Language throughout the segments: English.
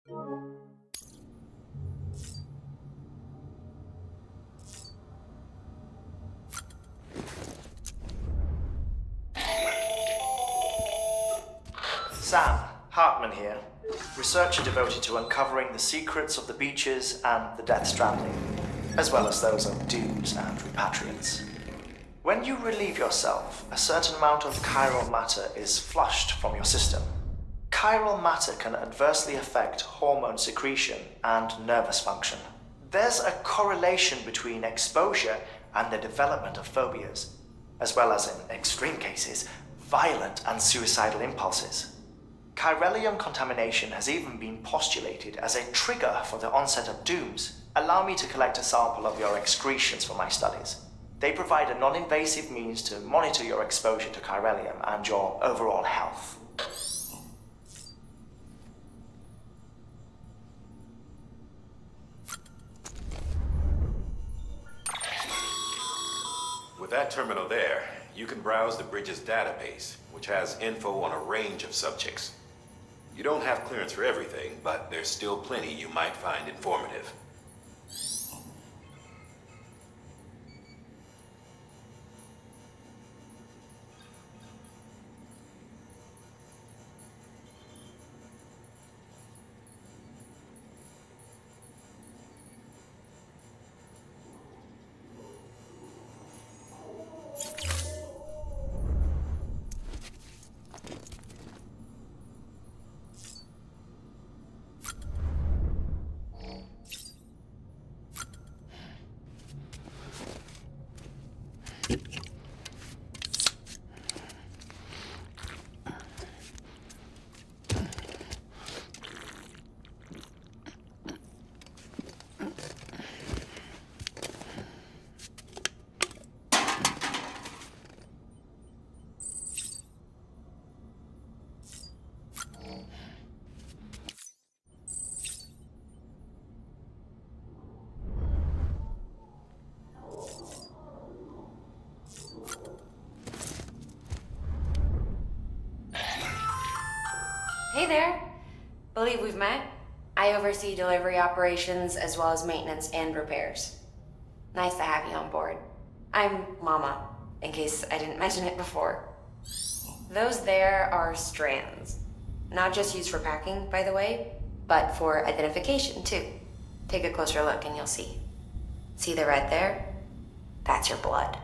Sam, Hartman here, researcher devoted to uncovering the secrets of the beaches and the Death Stranding, as well as those of dooms and repatriants. When you relieve yourself, a certain amount of chiral matter is flushed from your system. Chiral matter can adversely affect hormone secretion and nervous function. There's a correlation between exposure and the development of phobias, as well as, in extreme cases, violent and suicidal impulses. Chiralium contamination has even been postulated as a trigger for the onset of dooms. Allow me to collect a sample of your excretions for my studies. They provide a non-invasive means to monitor your exposure to chiralium and your overall health. With that terminal there, you can browse the bridge's database, which has info on a range of subjects. You don't have clearance for everything, but there's still plenty you might find informative. Hey there. Believe we've met. I oversee delivery operations as well as maintenance and repairs. Nice to have you on board. I'm Mama, in case I didn't mention it before. Those there are strands. Not just used for packing, by the way, but for identification too. Take a closer look and you'll see. See the red there? That's your blood.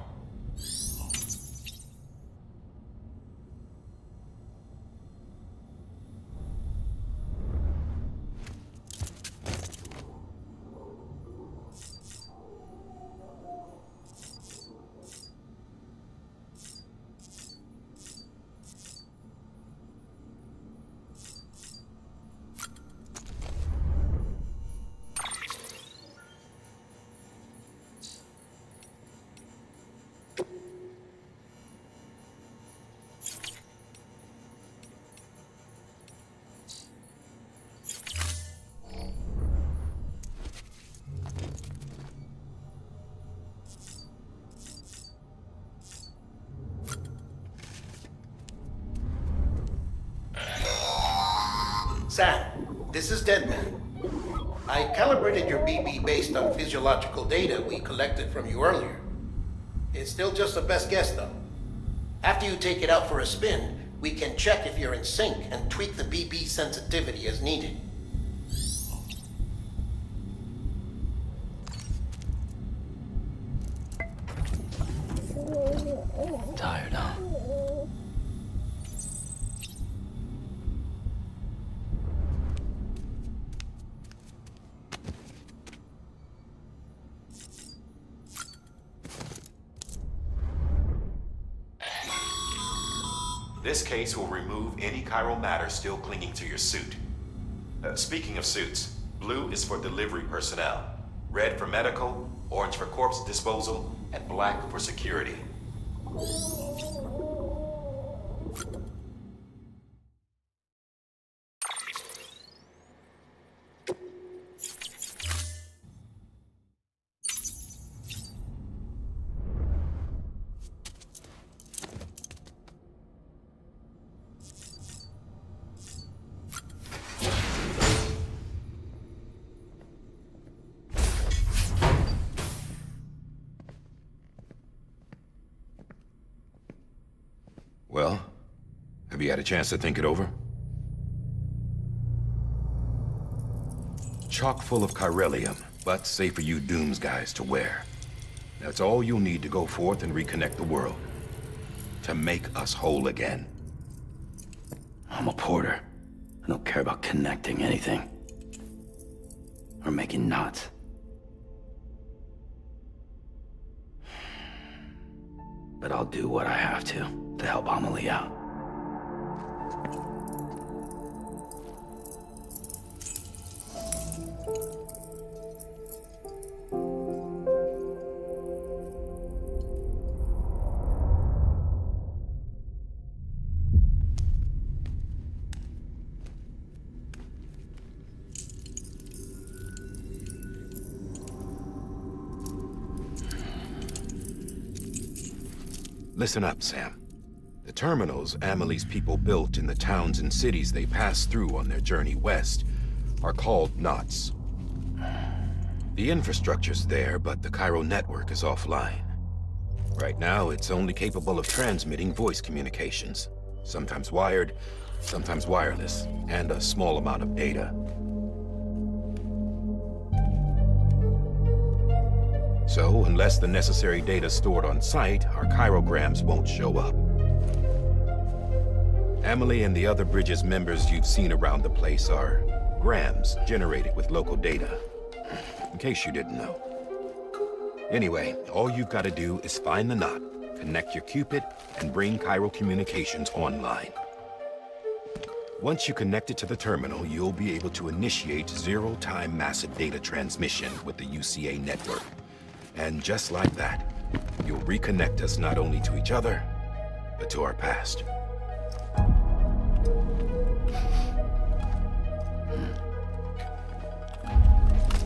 Sam, this is Deadman. I calibrated your BB based on physiological data we collected from you earlier. It's still just a best guess, though. After you take it out for a spin, we can check if you're in sync and tweak the BB sensitivity as needed. Tired, huh? This case will remove any chiral matter still clinging to your suit. Speaking of suits, blue is for delivery personnel, red for medical, orange for corpse disposal, and black for security. Well, have you had a chance to think it over? Chock full of chiralium, but safe for you Dooms guys to wear. That's all you'll need to go forth and reconnect the world. To make us whole again. I'm a porter. I don't care about connecting anything. Or making knots. But I'll do what I have to help Amelie out. Listen up, Sam. The terminals Amelie's people built in the towns and cities they passed through on their journey west are called knots. The infrastructure's there, but the Cairo network is offline. Right now, it's only capable of transmitting voice communications. Sometimes wired, sometimes wireless, and a small amount of data. So, unless the necessary data stored on site, our chirograms won't show up. Amelie and the other Bridges members you've seen around the place are grams generated with local data. In case you didn't know. Anyway, all you've got to do is find the knot, connect your Cupid, and bring Cairo communications online. Once you connect it to the terminal, you'll be able to initiate zero-time massive data transmission with the UCA network. And just like that, you'll reconnect us not only to each other, but to our past.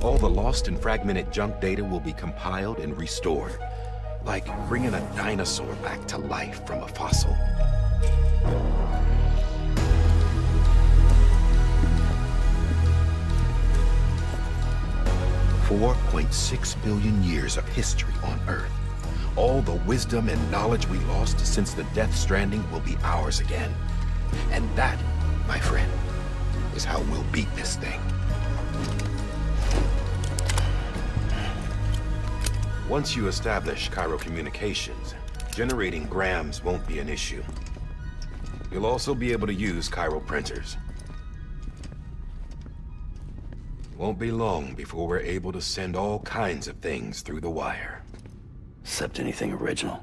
All the lost and fragmented junk data will be compiled and restored, like bringing a dinosaur back to life from a fossil. $4.6 billion years of history on Earth. All the wisdom and knowledge we lost since the Death Stranding will be ours again. And that, my friend, is how we'll beat this thing. Once you establish Cairo communications, generating grams won't be an issue. You'll also be able to use Cairo printers. Won't be long before we're able to send all kinds of things through the wire. Except anything original.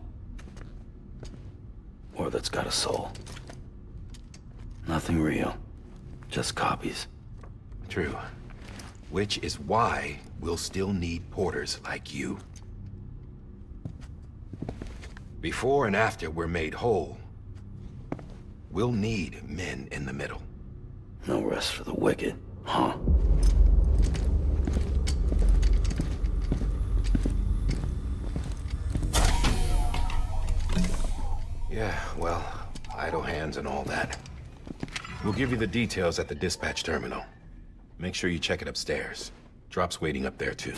Or that's got a soul. Nothing real. Just copies. True. Which is why we'll still need porters like you. Before and after we're made whole, we'll need men in the middle. No rest for the wicked, huh? Yeah, well, idle hands and all that. We'll give you the details at the dispatch terminal. Make sure you check it upstairs. Drop's waiting up there, too.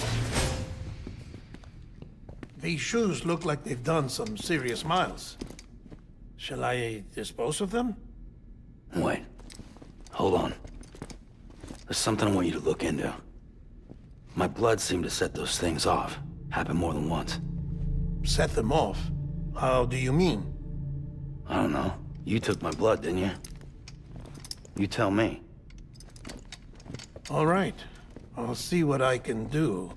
These shoes look like they've done some serious miles. Shall I dispose of them? Wait. Hold on. There's something I want you to look into. My blood seemed to set those things off. Happened more than once. Set them off? How do you mean? I don't know. You took my blood, didn't you? You tell me. All right. I'll see what I can do.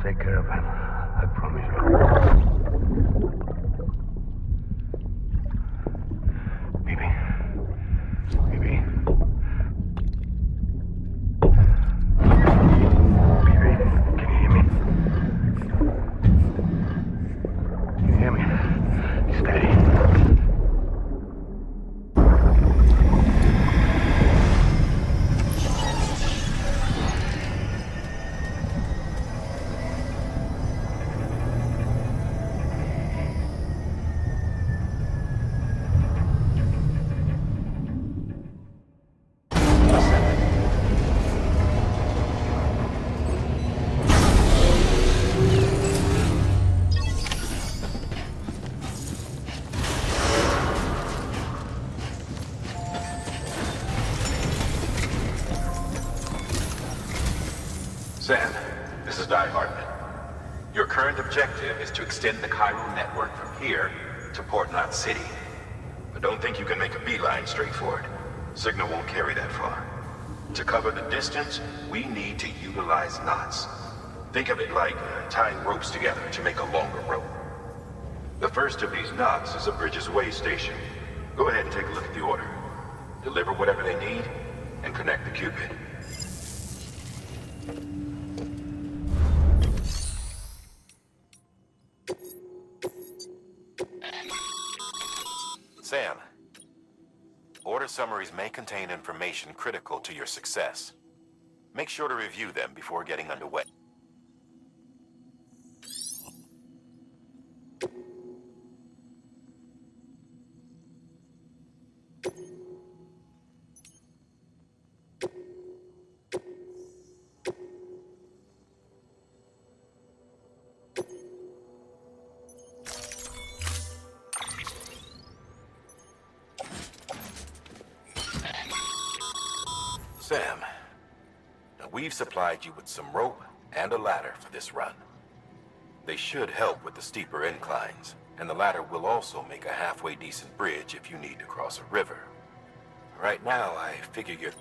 Take care of him. I promise you. Sam, this is Di Hartman. Your current objective is to extend the chiral network from here to Port Knot City. But don't think you can make a beeline straight for it. Signal won't carry that far. To cover the distance, we need to utilize knots. Think of it like tying ropes together to make a longer rope. The first of these knots is a Bridges Way station. Go ahead and take a look at the order. Deliver whatever they need, and connect the Cupid. Sam, order summaries may contain information critical to your success. Make sure to review them before getting underway. Sam, now we've supplied you with some rope and a ladder for this run. They should help with the steeper inclines, and the ladder will also make a halfway decent bridge if you need to cross a river. Right now, I figure you're...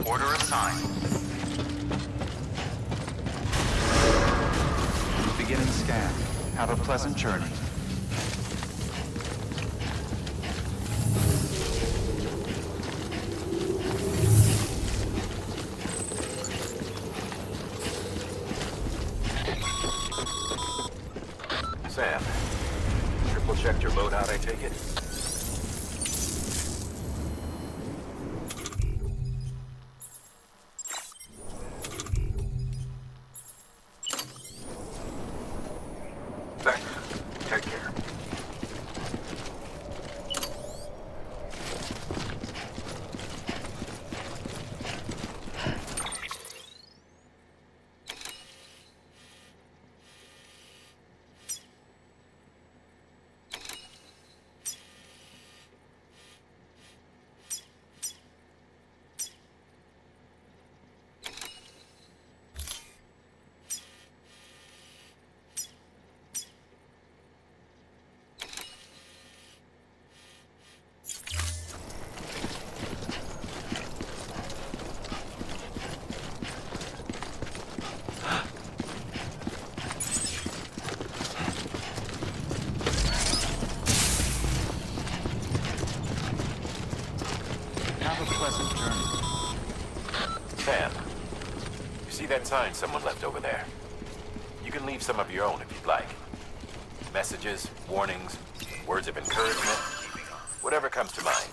Order assigned. Beginning scan. Have a pleasant journey. Sam, triple checked your loadout, I take it? Take care. Sam, you see that sign someone left over there? You can leave some of your own if you'd like. Messages, warnings, words of encouragement, whatever comes to mind.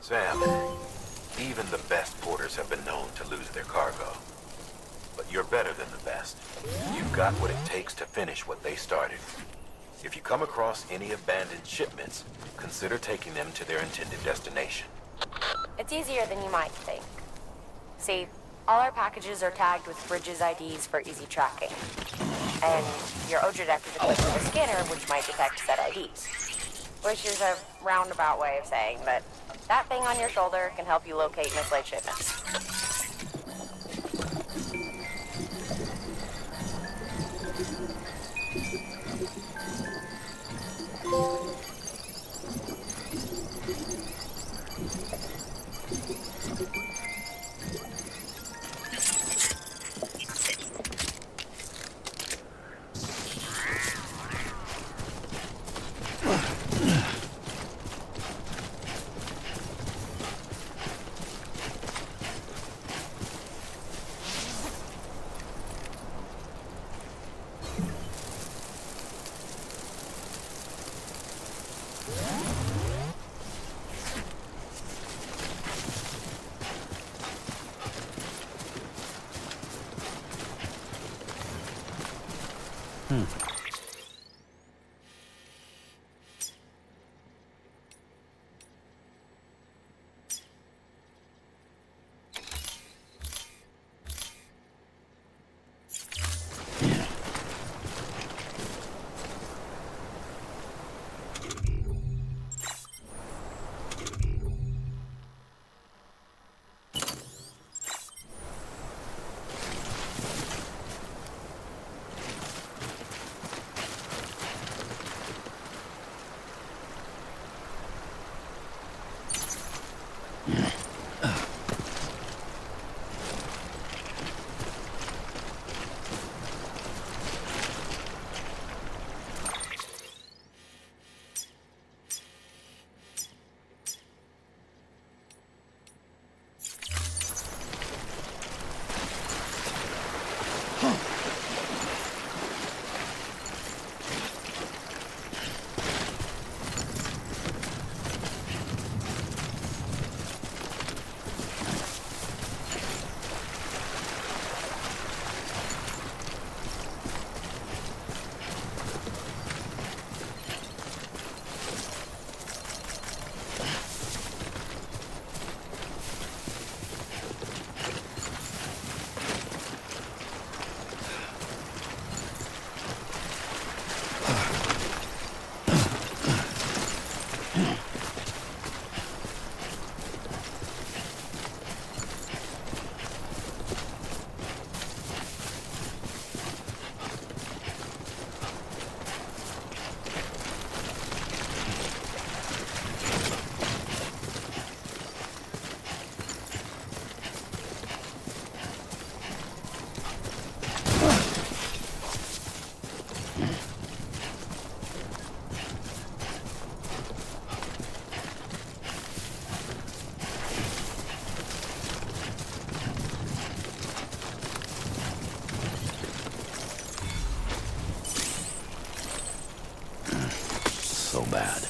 Sam, even the best porters have been known to lose their cargo. but you're better than the best. You've got what it takes to finish what they started. If you come across any abandoned shipments, consider taking them to their intended destination. It's easier than you might think. See, all our packages are tagged with Bridges IDs for easy tracking. And your OJ deck is equipped with a scanner which might detect said IDs. Which is a roundabout way of saying that that thing on your shoulder can help you locate mislaid shipments. So bad.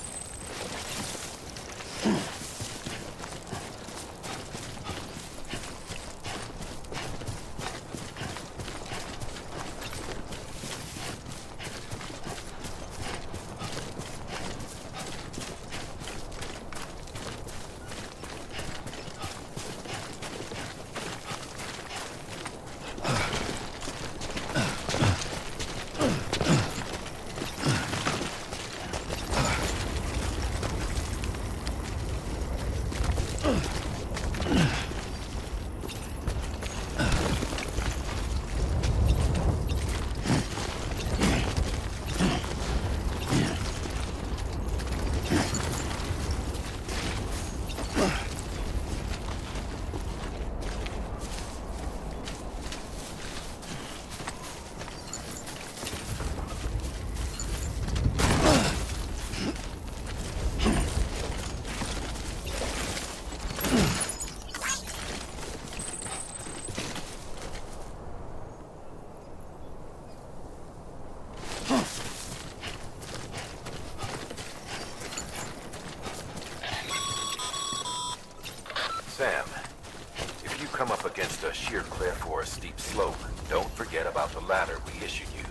come up against a sheer cliff or a steep slope, don't forget about the ladder we issued you.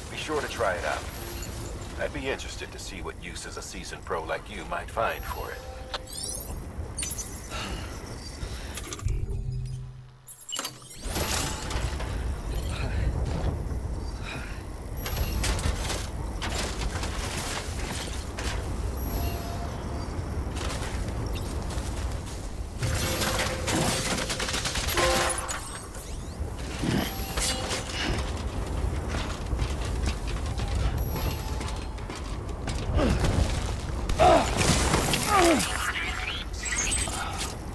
Be sure to try it out. I'd be interested to see what uses a seasoned pro like you might find for it.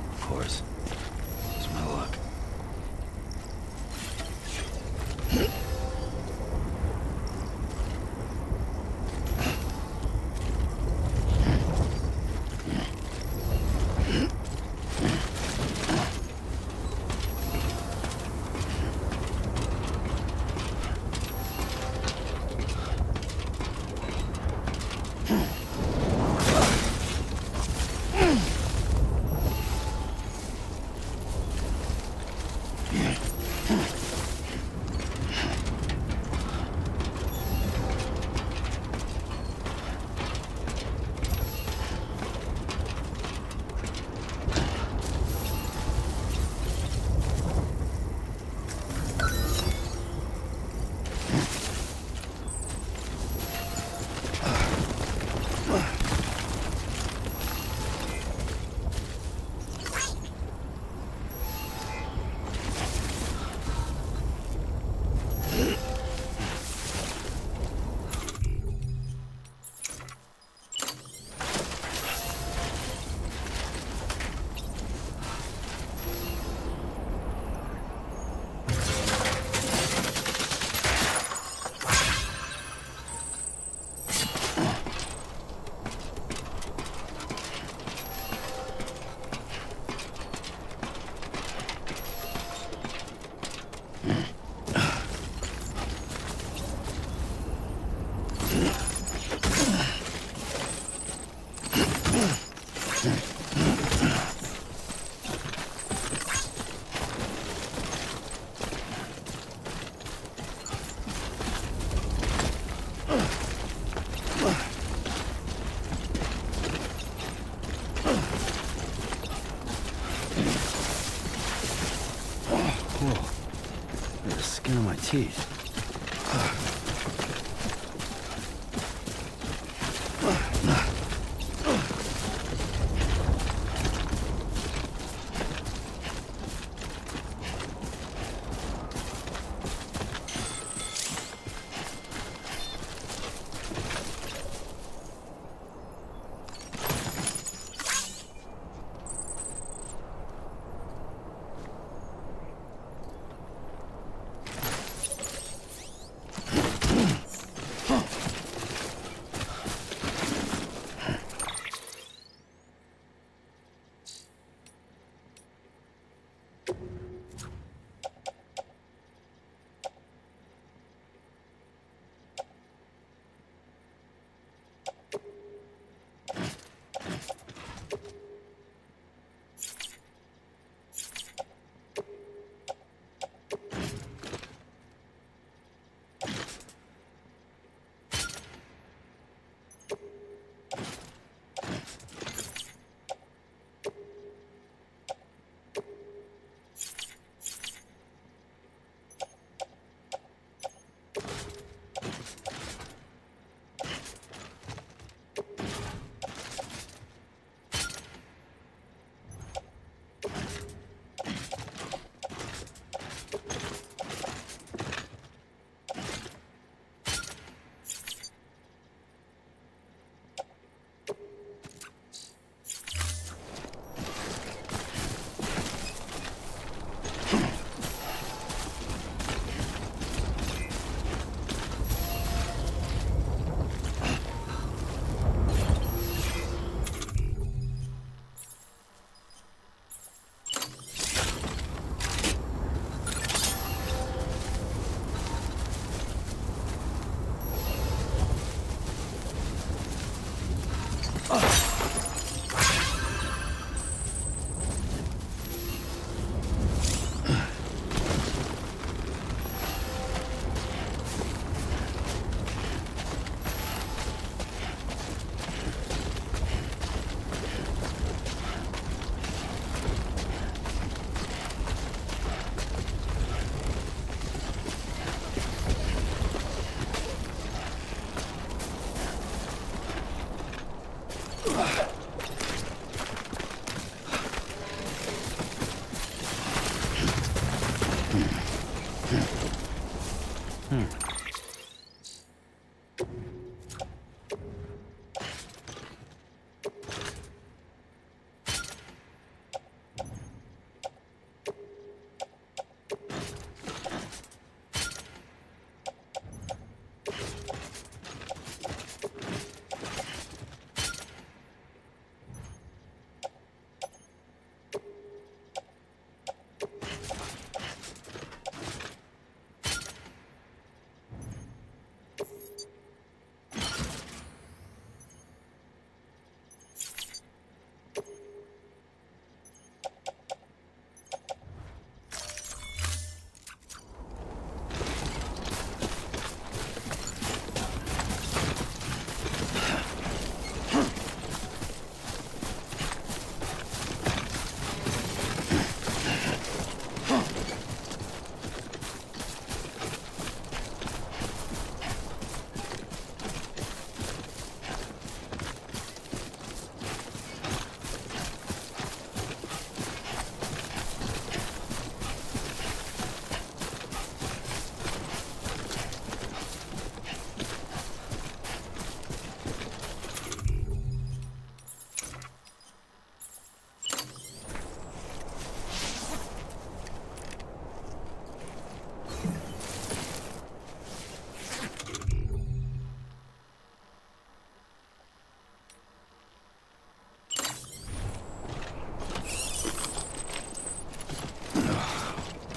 Of course. It's my luck. Whoa. The skin on my teeth.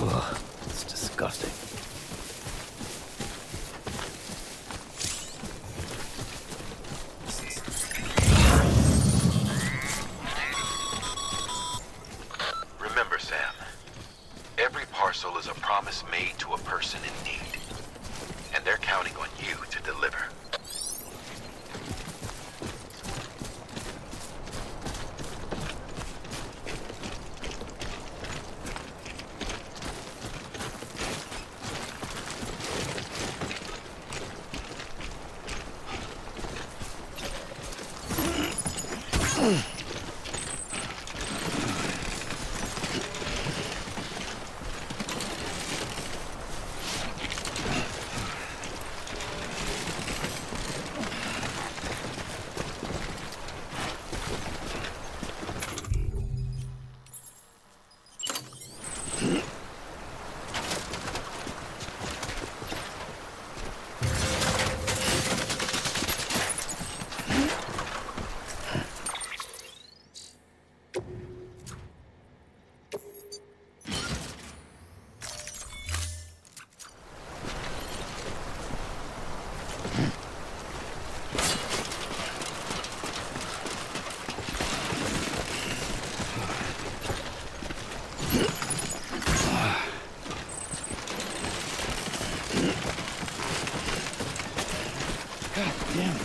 Ugh, it's disgusting. Remember, Sam, every parcel is a promise made to a person in need, and they're counting on you to deliver. God damn it.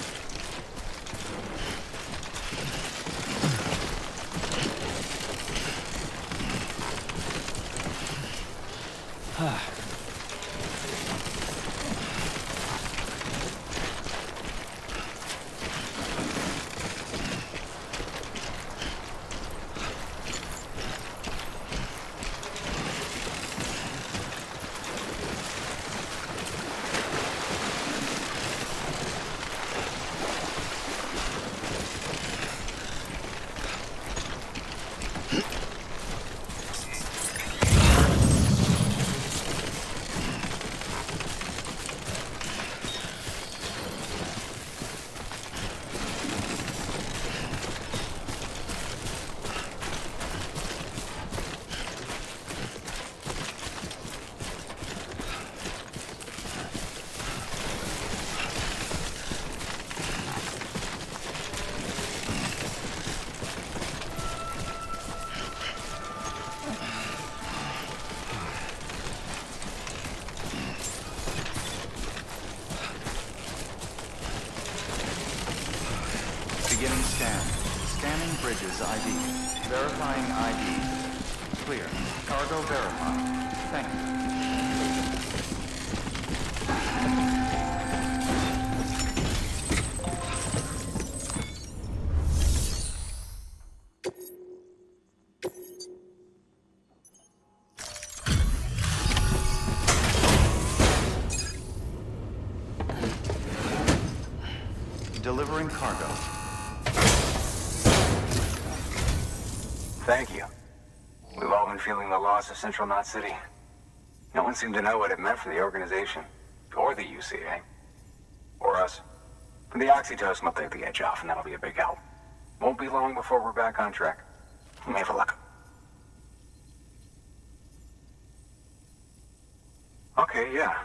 Beginning scan. Scanning bridges ID. Verifying ID. Clear. Cargo verified. Thank you. delivering cargo. Thank you. We've all been feeling the loss of Central Knot City. No one seemed to know what it meant for the organization, or the UCA, or us. The oxytocin will take the edge off, and that'll be a big help. Won't be long before we're back on track. You may have a look. Okay, yeah.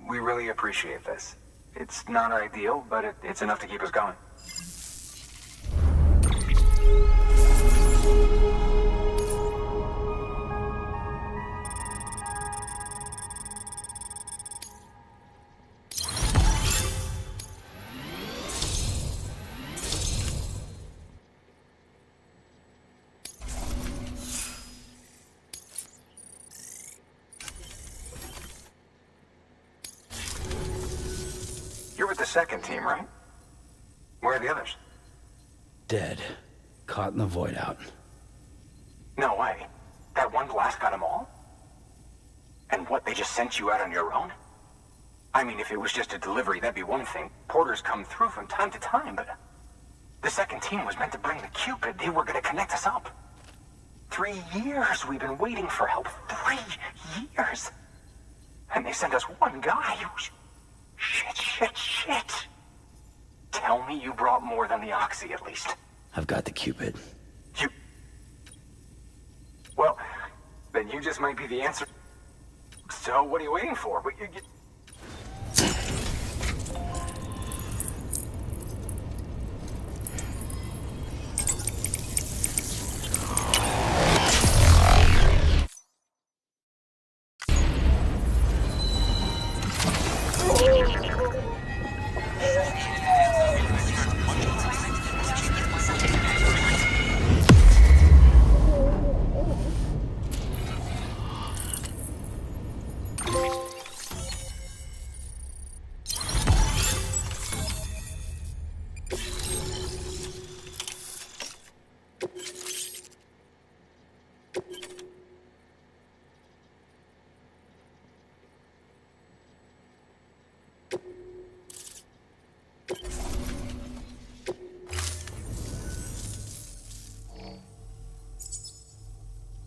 We really appreciate this. It's not ideal, but it's enough to keep us going. You're with the second team, right? Where are the others? Dead. Caught in the void out. No way. That one blast got them all? And what, they just sent you out on your own? I mean, if it was just a delivery, that'd be one thing. Porters come through from time to time, but... The second team was meant to bring the Cupid. They were gonna connect us up. 3 years we've been waiting for help. 3 years! And they sent us one guy. Shit. Tell me you brought more than the Oxy, at least. I've got the Cupid. Well, then you just might be the answer. So, what are you waiting for?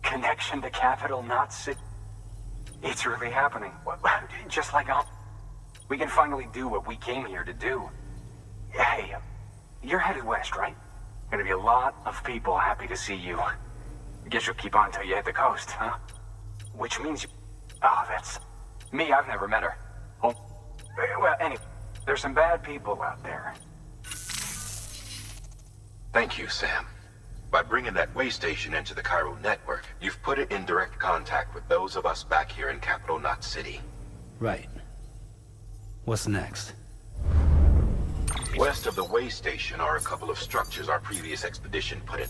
Connection to Capital Knot City. It's really happening. Just like we can finally do what we came here to do. Hey, you're headed west, right? Gonna be a lot of people happy to see you. Guess you'll keep on till you hit the coast, huh? Which means you... Oh, that's... Me, I've never met her. Oh, well, anyway, there's some bad people out there. Thank you, Sam. By bringing that way station into the Cairo network, you've put it in direct contact with those of us back here in Capital Knot City. Right. What's next? West of the way station are a couple of structures our previous expedition put in.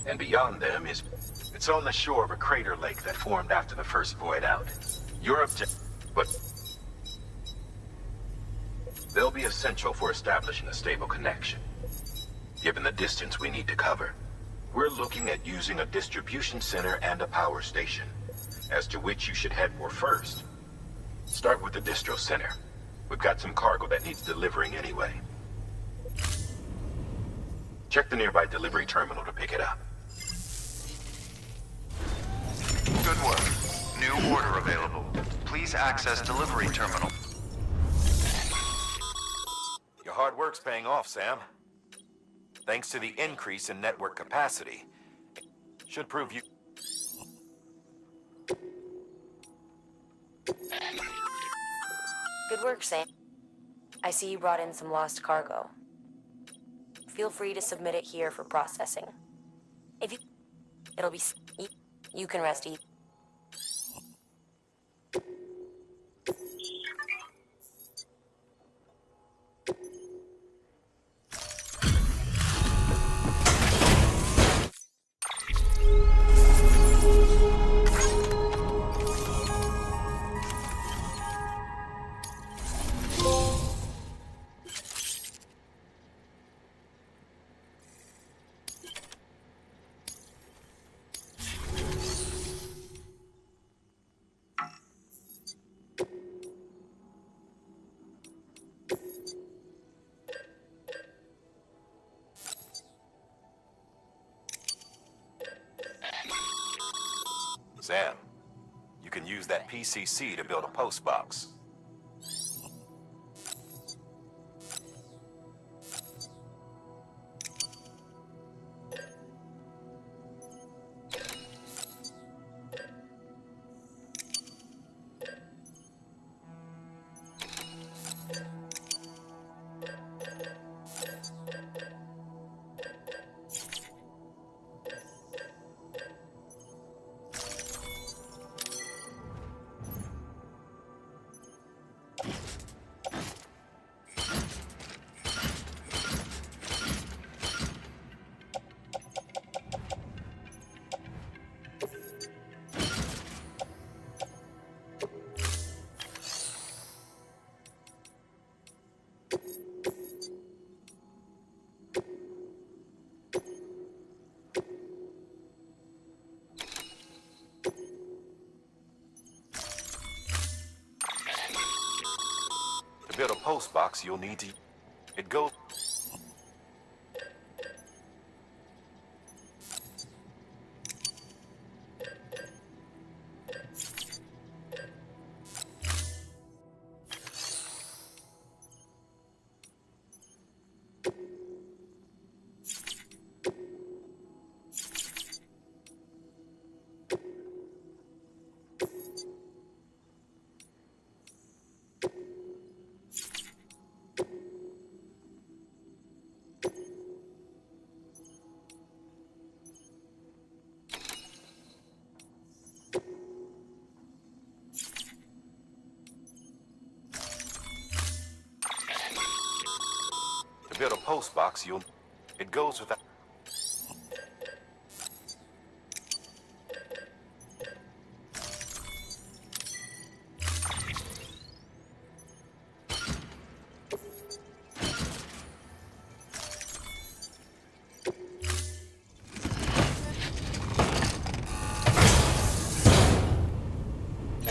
And beyond them is... It's on the shore of a crater lake that formed after the first void out. Your objective... But... They'll be essential for establishing a stable connection. Given the distance we need to cover, we're looking at using a distribution center and a power station, as to which you should head for first. Start with the distro center. We've got some cargo that needs delivering anyway. Check the nearby delivery terminal to pick it up. Good work. New order available. Please access delivery terminal. Your hard work's paying off, Sam. Thanks to the increase in network capacity. Should prove you... Good work, Sam. I see you brought in some lost cargo. Feel free to submit it here for processing. If you... It'll be... You can rest easy. Sam, you can use that PCC to build a post box. To build a post box, you'll need to... It goes... To build a post box, you'll... It goes without...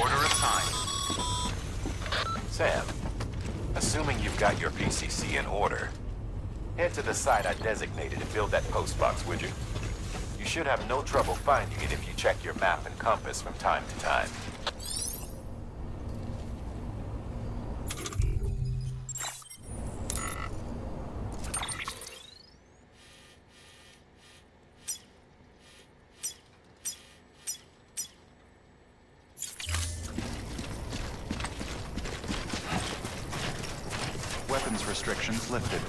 Order assigned. Sam, assuming you've got your PCC in order, head to the site I designated to build that post box, would you? You should have no trouble finding it if you check your map and compass from time to time. Weapons restrictions lifted.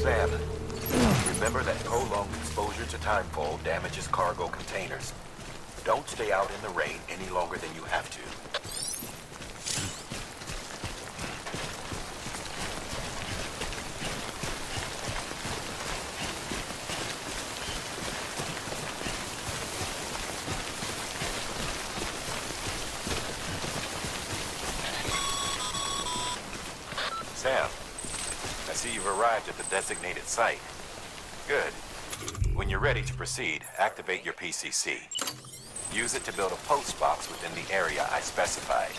Sam, remember that prolonged exposure to timefall damages cargo containers. Don't stay out in the rain any longer than you have to. Sam, I see you've arrived at the designated site. Good. When you're ready to proceed, activate your PCC. Use it to build a post box within the area I specified.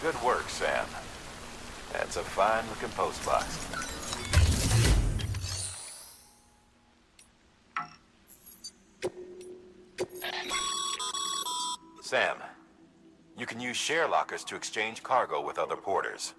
Good work, Sam. That's a fine-looking post box. Sam, you can use use share lockers to exchange cargo with other porters.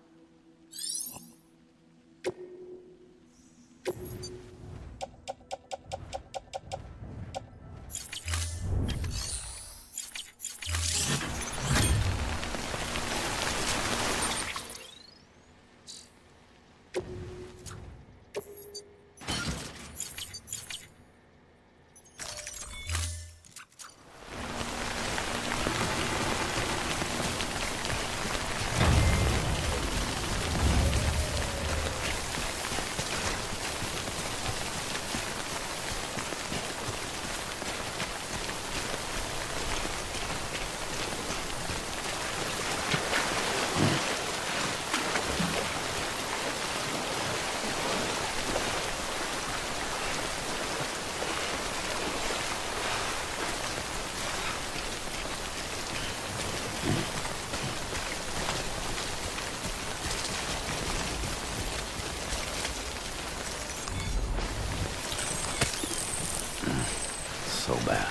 So bad.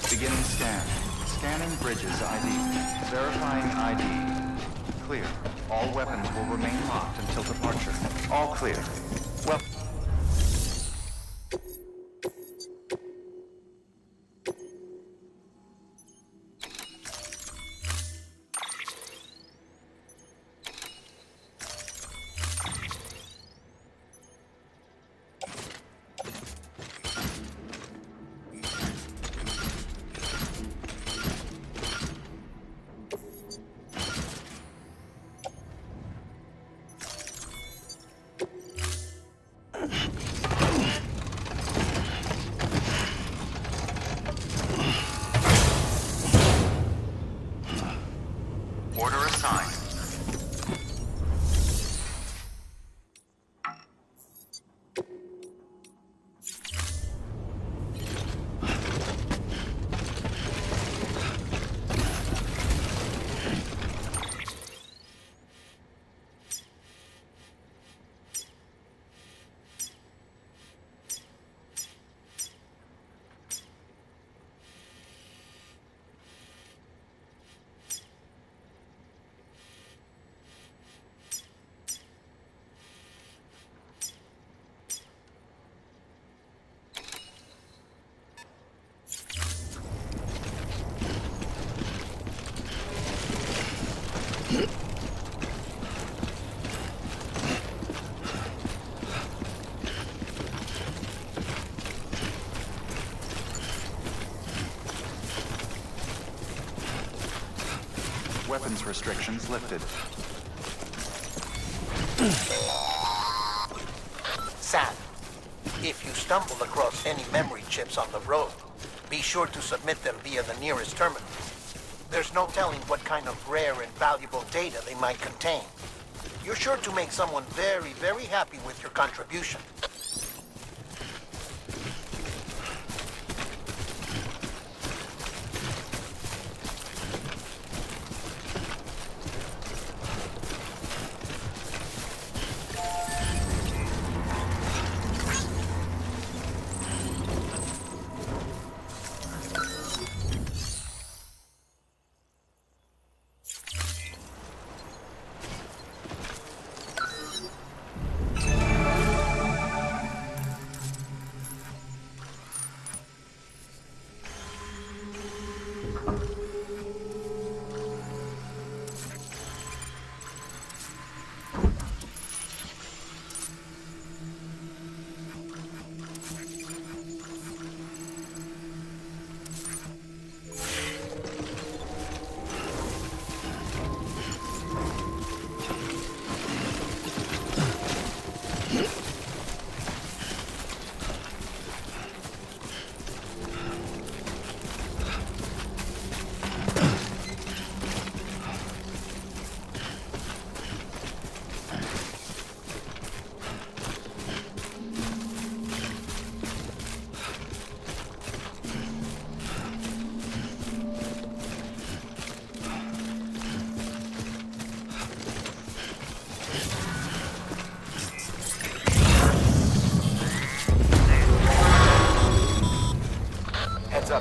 Beginning scan. Scanning bridges ID. Verifying ID. Clear. All weapons will remain locked until departure. All clear. Well... Order assigned. Weapons restrictions lifted. Sam, if you stumble across any memory chips on the road, be sure to submit them via the nearest terminal. There's no telling what kind of rare and valuable data they might contain. You're sure to make someone very, very happy with your contribution.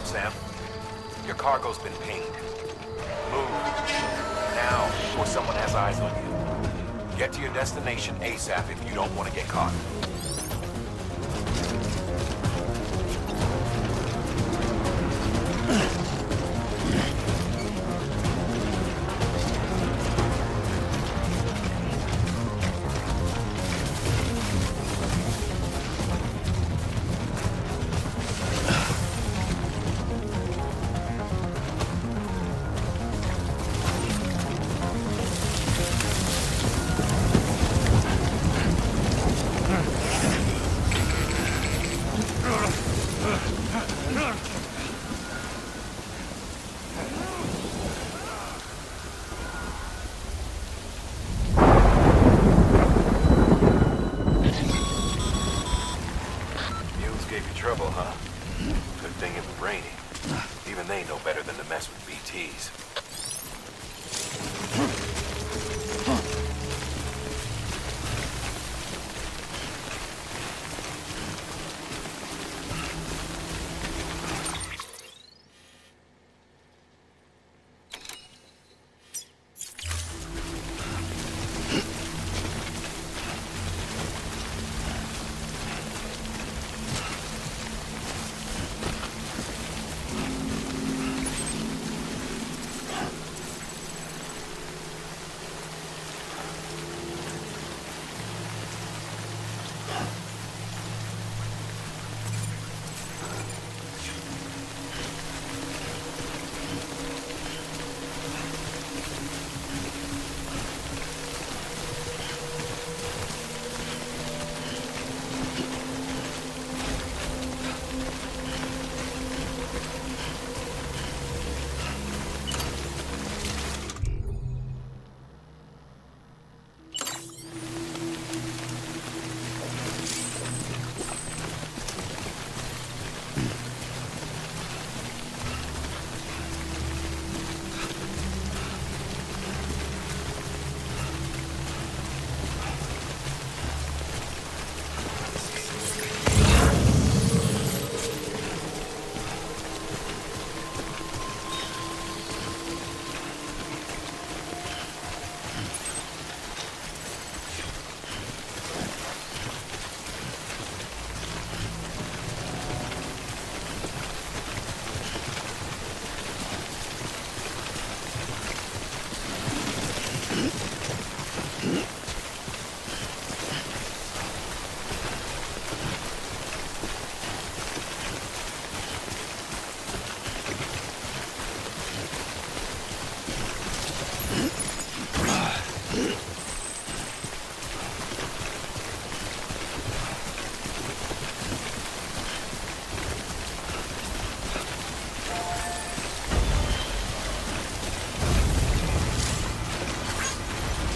Sam. Your cargo's been pinged. Move. Now, before someone has eyes on you. Get to your destination ASAP if you don't want to get caught. Trouble, huh? Good thing it was raining. Even they know better than to mess with BTs.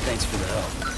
Thanks for the help.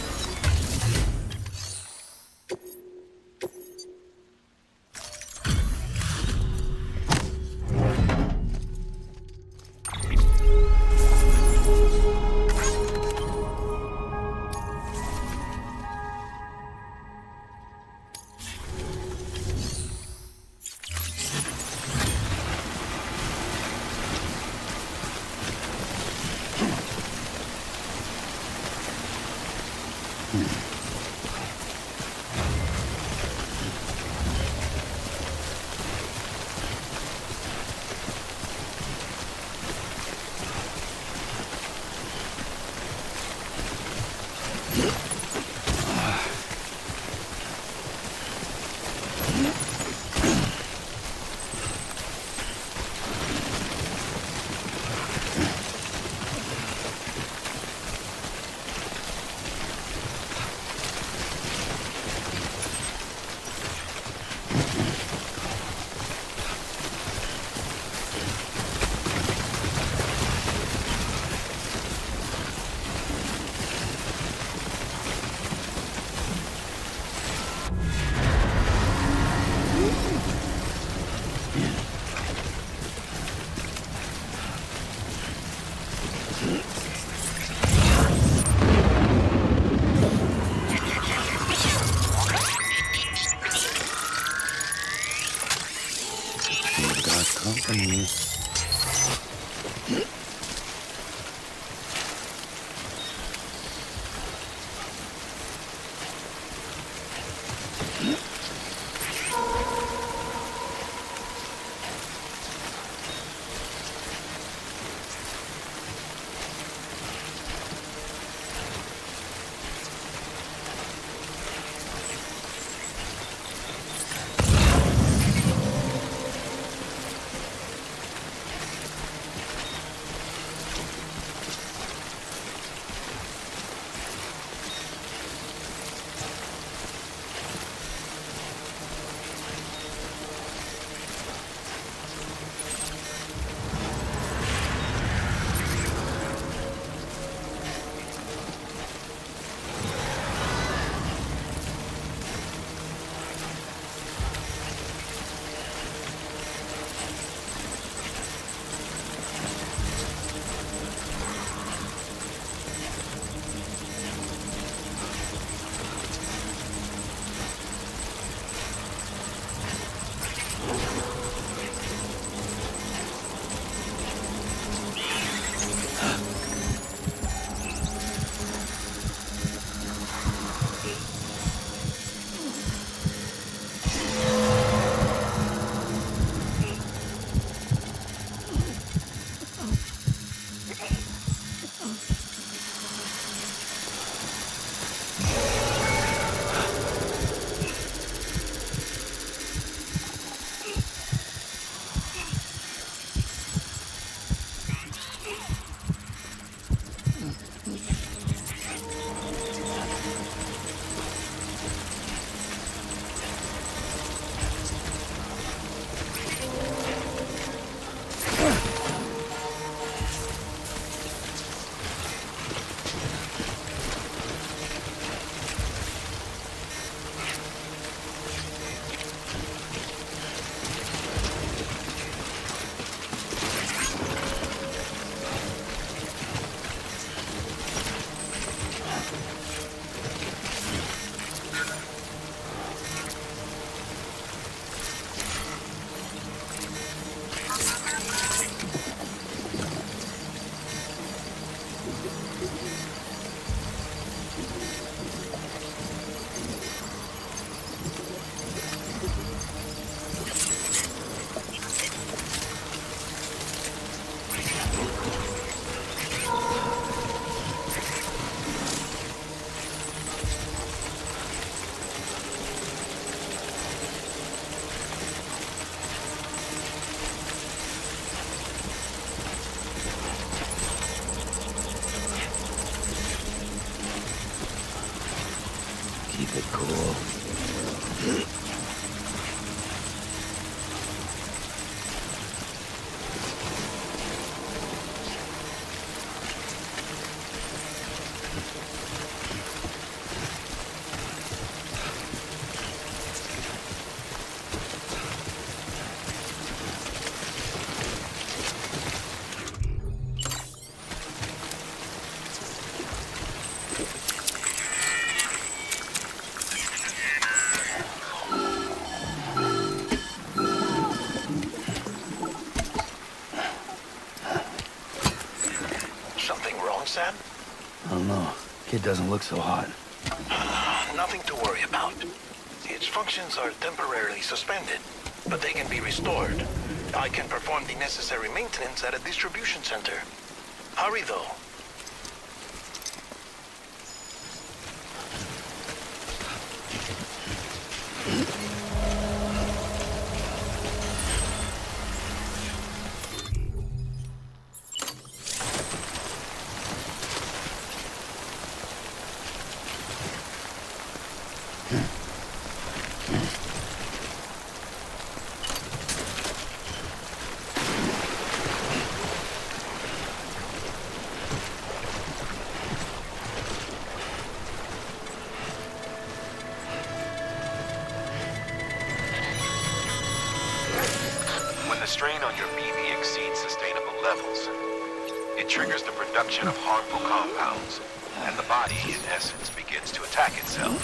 Keep it cool. Sam? I don't know. Kid doesn't look so hot. Nothing to worry about. Its functions are temporarily suspended, but they can be restored. I can perform the necessary maintenance at a distribution center. Hurry, though. Strain on your BB exceeds sustainable levels. It triggers the production of harmful compounds, and the body, in essence, begins to attack itself.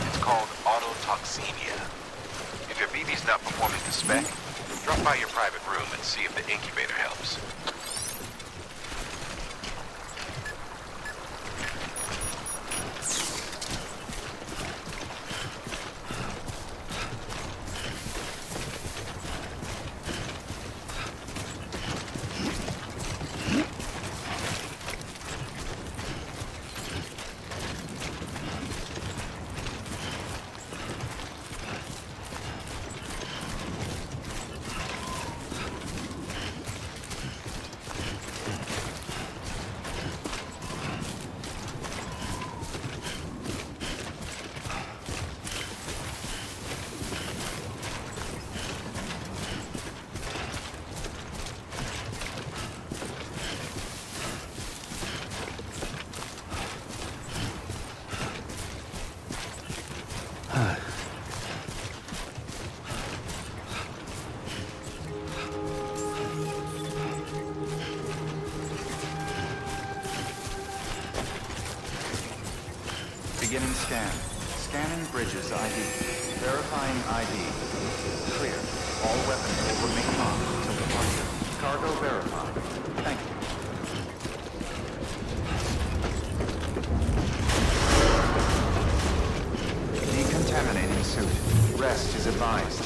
It's called autotoxemia. If your BB's not performing to spec, drop by your private room and see if the incubator helps. Beginning scan. Scanning bridges ID. Verifying ID. Clear. All weapons will remain locked until departure. Cargo verified. Thank you. Decontaminating suit. Rest is advised.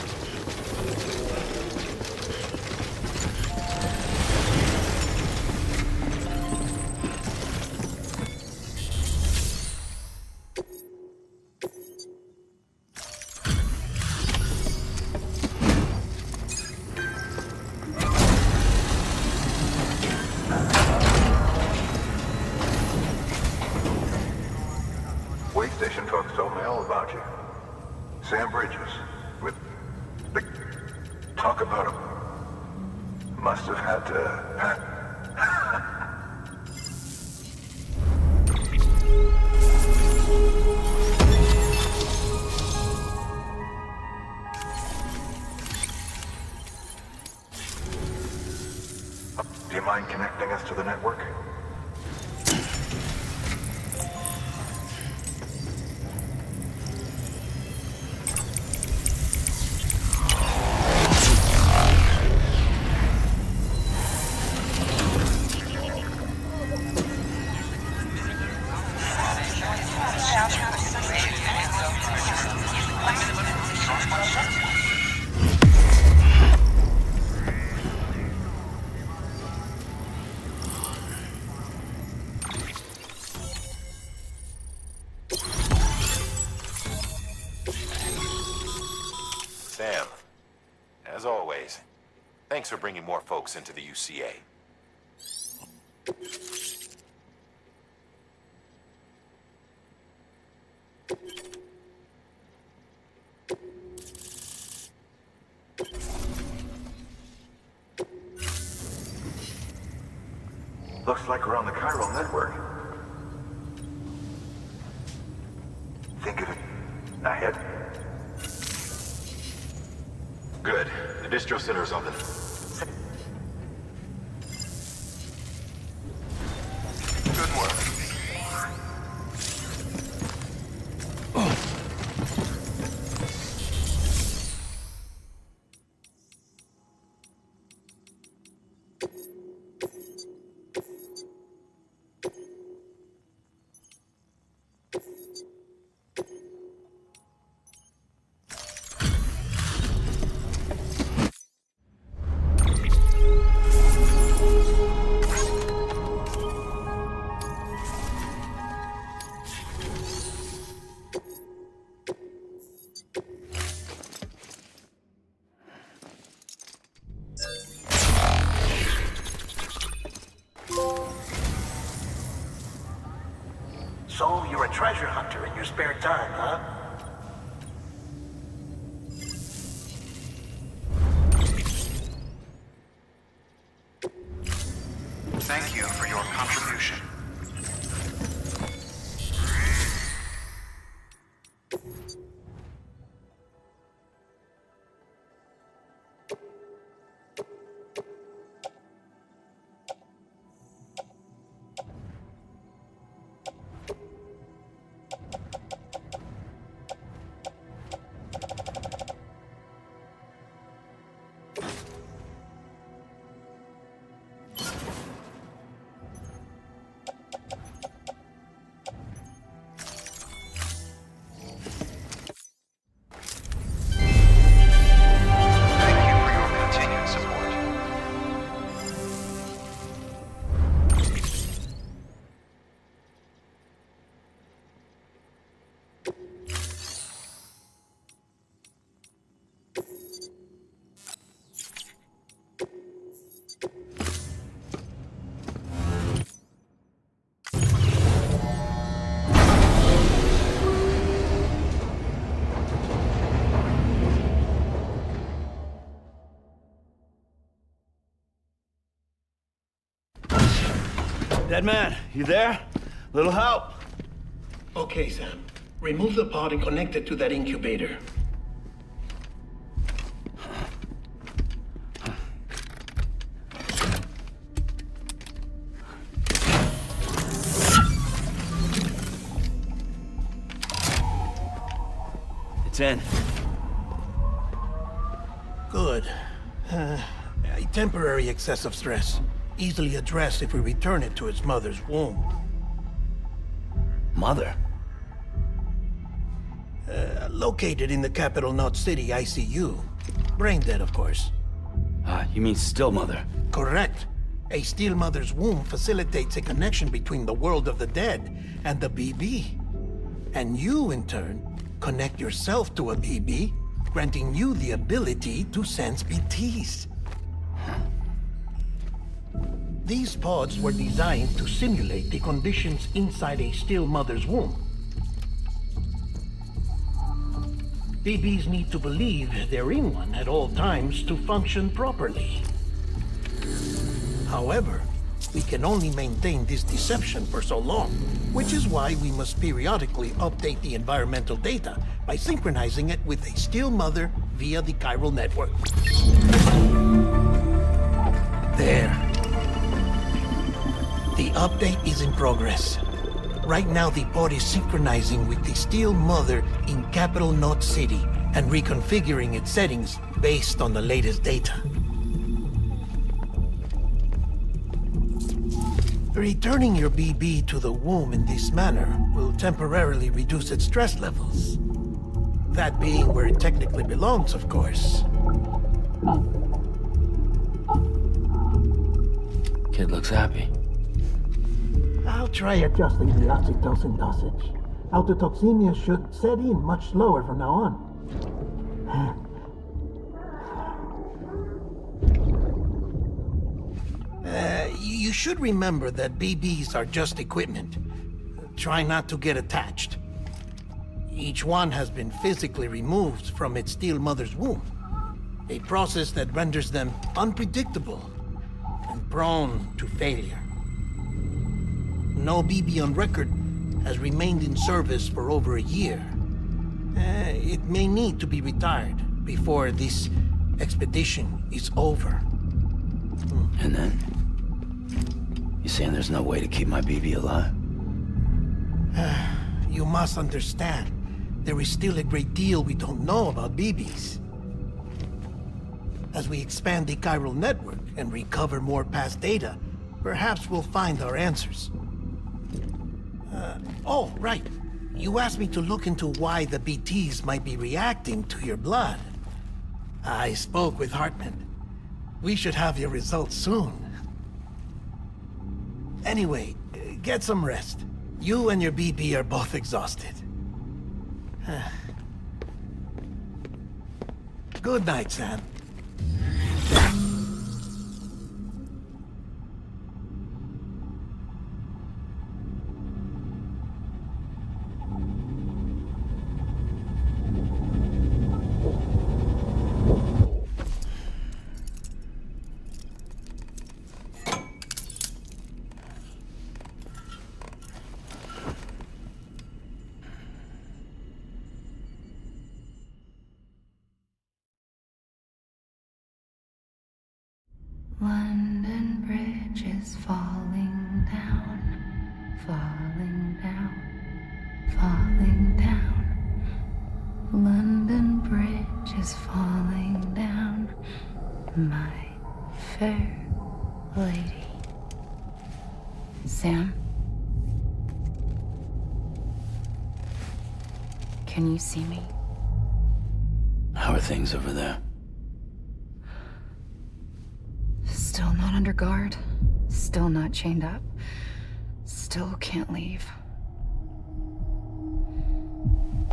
Way station folks told me all about you. Sam Bridges, with the talk about him. Must have had to. Do you mind connecting us to the network? Sam, as always, thanks for bringing more folks into the UCA. Looks like we're on the chiral network. Think of it ahead. Good. The distro center's on the... Good work. So you're a treasure hunter in your spare time, huh? Thank you for your contribution. Dead man, you there? Little help? Okay, Sam. Remove the pod and connect it to that incubator. It's in. Good. A temporary excess of stress. Easily addressed if we return it to its mother's womb. Mother? Located in the capital Knot City ICU. Brain dead, of course. You mean still mother? Correct. A still mother's womb facilitates a connection between the world of the dead and the BB. And you, in turn, connect yourself to a BB, granting you the ability to sense BTs. These pods were designed to simulate the conditions inside a still mother's womb. BBs need to believe they're in one at all times to function properly. However, we can only maintain this deception for so long, which is why we must periodically update the environmental data by synchronizing it with a still mother via the chiral network. There. The update is in progress. Right now, the pod is synchronizing with the still mother in capital Knot City and reconfiguring its settings based on the latest data. Returning your BB to the womb in this manner will temporarily reduce its stress levels. That being where it technically belongs, of course. Kid looks happy. I'll try adjusting the oxytocin dosage. Autotoxemia should set in much slower from now on. You should remember that BBs are just equipment. Try not to get attached. Each one has been physically removed from its still mother's womb. A process that renders them unpredictable and prone to failure. No BB on record has remained in service for over a year. It may need to be retired before this expedition is over. And then? You saying there's no way to keep my BB alive? You must understand, there is still a great deal we don't know about BBs. As we expand the chiral network and recover more past data, perhaps we'll find our answers. Oh, right. You asked me to look into why the BTs might be reacting to your blood. I spoke with Hartman. We should have your results soon. Anyway, get some rest. You and your BB are both exhausted. Good night, Sam. London Bridge is falling down, falling down, falling down. London Bridge is falling down, my fair lady. Sam? Can you see me? How are things over there? Still not under guard. Still not chained up. Still can't leave.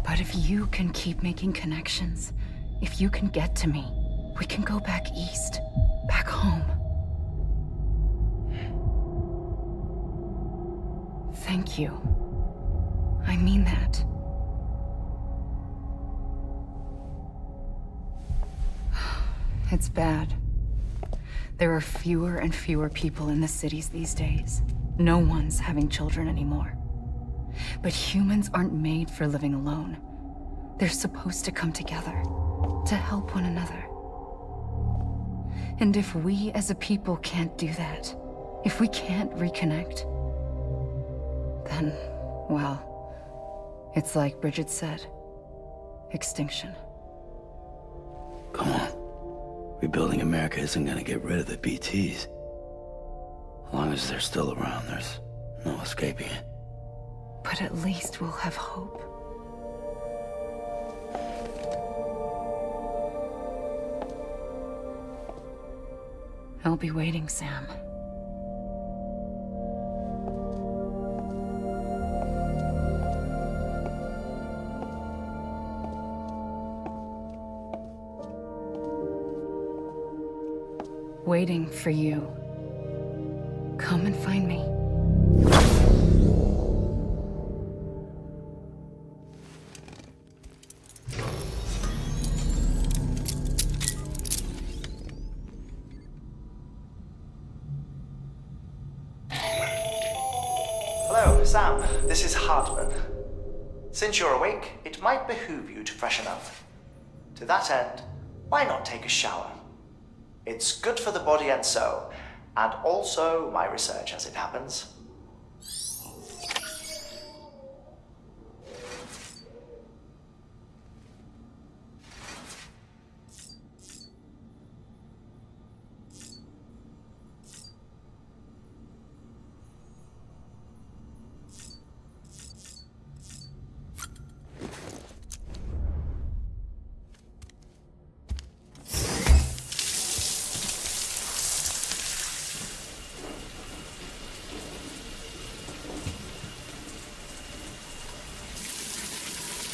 But if you can keep making connections, if you can get to me, we can go back east. Back home. Thank you. I mean that. It's bad. There are fewer and fewer people in the cities these days. No one's having children anymore. But humans aren't made for living alone. They're supposed to come together, to help one another. And if we as a people can't do that, if we can't reconnect, then, well, it's like Bridget said, extinction. Come on. Rebuilding America isn't gonna get rid of the BTs. As long as they're still around, there's no escaping it. But at least we'll have hope. I'll be waiting, Sam. Waiting for you. Come and find me. Hello, Sam. This is Hartman. Since you're awake, it might behoove you to freshen up. To that end, why not take a shower? It's good for the body and soul, and also my research as it happens.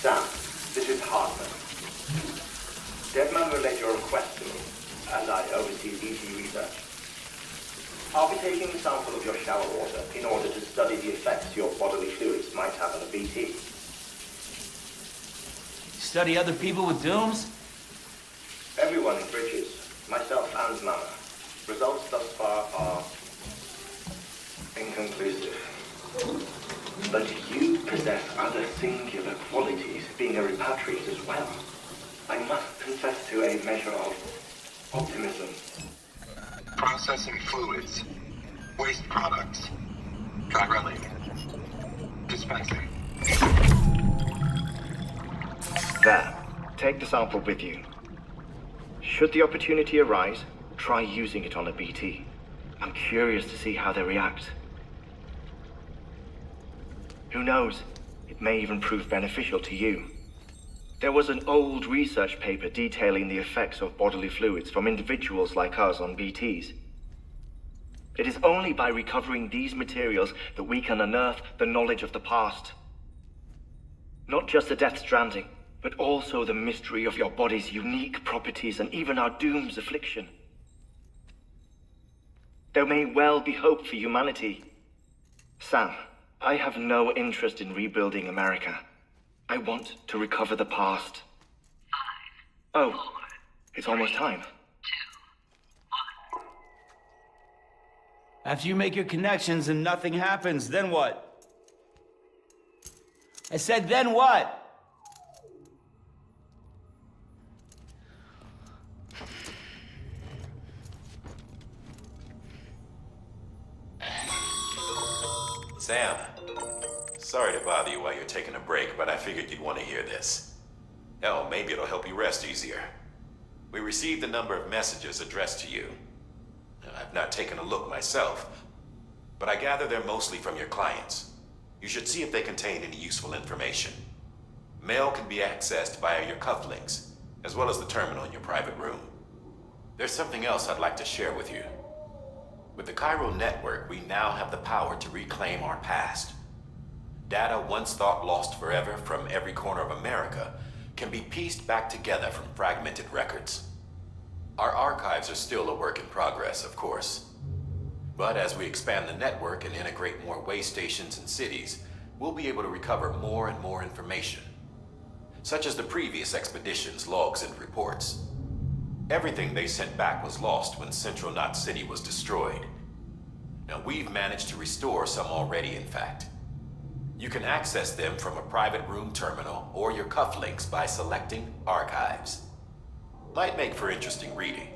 Sam, this is Hartman. Deadman relayed your request to me, and I oversee BT research. I'll be taking a sample of your shower water in order to study the effects your bodily fluids might have on a BT. Study other people with dooms? Everyone in Bridges, myself and Mama. Results thus far are inconclusive. But you possess other singular qualities, being a repatriate as well. I must confess to a measure of optimism. Processing fluids. Waste products. Drilling. Dispensing. There. Take the sample with you. Should the opportunity arise, try using it on a BT. I'm curious to see how they react. Who knows? It may even prove beneficial to you. There was an old research paper detailing the effects of bodily fluids from individuals like us on BTs. It is only by recovering these materials that we can unearth the knowledge of the past. Not just the Death Stranding, but also the mystery of your body's unique properties and even our doom's affliction. There may well be hope for humanity. Sam, I have no interest in rebuilding America. I want to recover the past. 5, 4, it's almost time. 2, 1. After you make your connections and nothing happens, then what? I said, then what? Sam, sorry to bother you while you're taking a break, but I figured you'd want to hear this. Hell, maybe it'll help you rest easier. We received a number of messages addressed to you. I've not taken a look myself, but I gather they're mostly from your clients. You should see if they contain any useful information. Mail can be accessed via your cufflinks, as well as the terminal in your private room. There's something else I'd like to share with you. With the Cairo network, we now have the power to reclaim our past. Data once thought lost forever from every corner of America can be pieced back together from fragmented records. Our archives are still a work in progress, of course. But as we expand the network and integrate more way stations and cities, we'll be able to recover more and more information, such as the previous expedition's logs and reports. Everything they sent back was lost when Central Knot City was destroyed. Now, we've managed to restore some already, in fact. You can access them from a private room terminal or your cufflinks by selecting Archives. Might make for interesting reading.